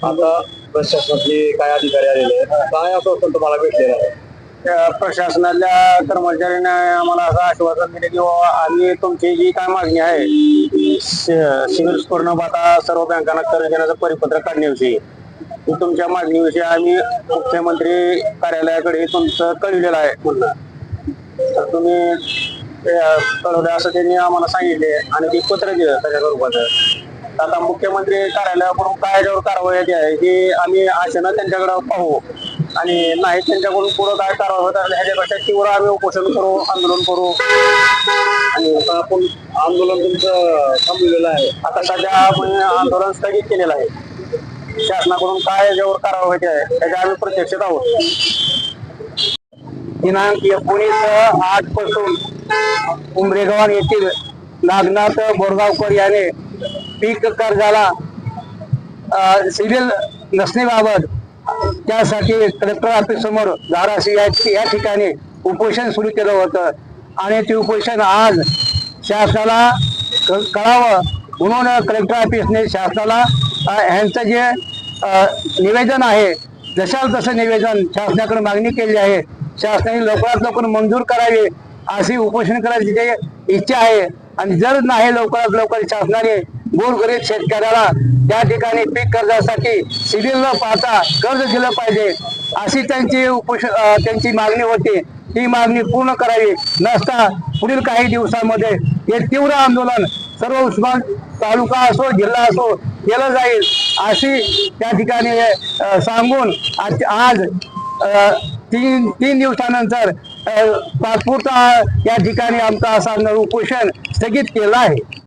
आता प्रशासनातले काय अधिकारी आलेले आहेत, काय असं तुम्हाला भेटलेलं आहे? त्या प्रशासनातल्या कर्मचाऱ्यांनी आम्हाला असं आश्वासन दिले की बाबा आम्ही तुमची जी काय मागणी आहे सिव्हिल स्कोर न पाहता सर्व बँकांना कर्ज देण्याचं परिपत्रक काढण्याविषयी ही तुमच्या मागणीविषयी आम्ही मुख्यमंत्री कार्यालयाकडे तुमचं कळविलेलं आहे म्हणलं. तर तुम्ही ते कळवलं असं त्यांनी आम्हाला सांगितले आणि ते पत्र दिलं त्याच्या स्वरूपाचं. आता मुख्यमंत्री कार्यालयाकडून काय याच्यावर कारवाई आहे हे आम्ही आशेनं त्यांच्याकडे पाहू आणि नाही त्यांच्याकडून पुढं काय कारवाई होत असल्या ह्याच्यापेक्षा तीव्र आम्ही उपोषण करू, आंदोलन करू. आणि आता आपण आंदोलन तुमचं थांबलेलं आहे. आता सध्या आपण आंदोलन स्थगित केलेलं आहे. शासनाकडून काय याच्यावर कारवाई होते आहे त्याच्या आम्ही प्रत्यक्षात आहोत. दिनांक 19/8 पासून उमरेगाव येथील नागनाथ बोरगावकर याने पीक कर्जाला सिव्हिल नसण्याबाबत त्यासाठी कलेक्टर ऑफिस समोर धाराशिव या ठिकाणी उपोषण सुरू केलं होतं आणि ते उपोषण आज शासनाला कळावं म्हणून कलेक्टर ऑफिसने शासनाला ह्यांचं जे निवेदन आहे जशाल तसं निवेदन शासनाकडे मागणी केली आहे. शासनाने लवकरात लवकर मंजूर करावी अशी उपोषण करायची इच्छा आहे आणि जर नाही लवकरात लवकर शासनाने गोरगरीब शेतकऱ्याला त्या ठिकाणी पीक कर्जासाठी सिव्हिल न पाहता कर्ज दिलं पाहिजे अशी त्यांची मागणी होती. ती मागणी पूर्ण करावी नसता पुढील काही दिवसांमध्ये हे तीव्र आंदोलन सर्व उस्मानाबाद तालुका असो जिल्हा असो केलं जाईल अशी त्या ठिकाणी सांगून आज तीन दिवसानंतर तात्पुरता या ठिकाणी आमचा असा उपोषण स्थगित केलं आहे.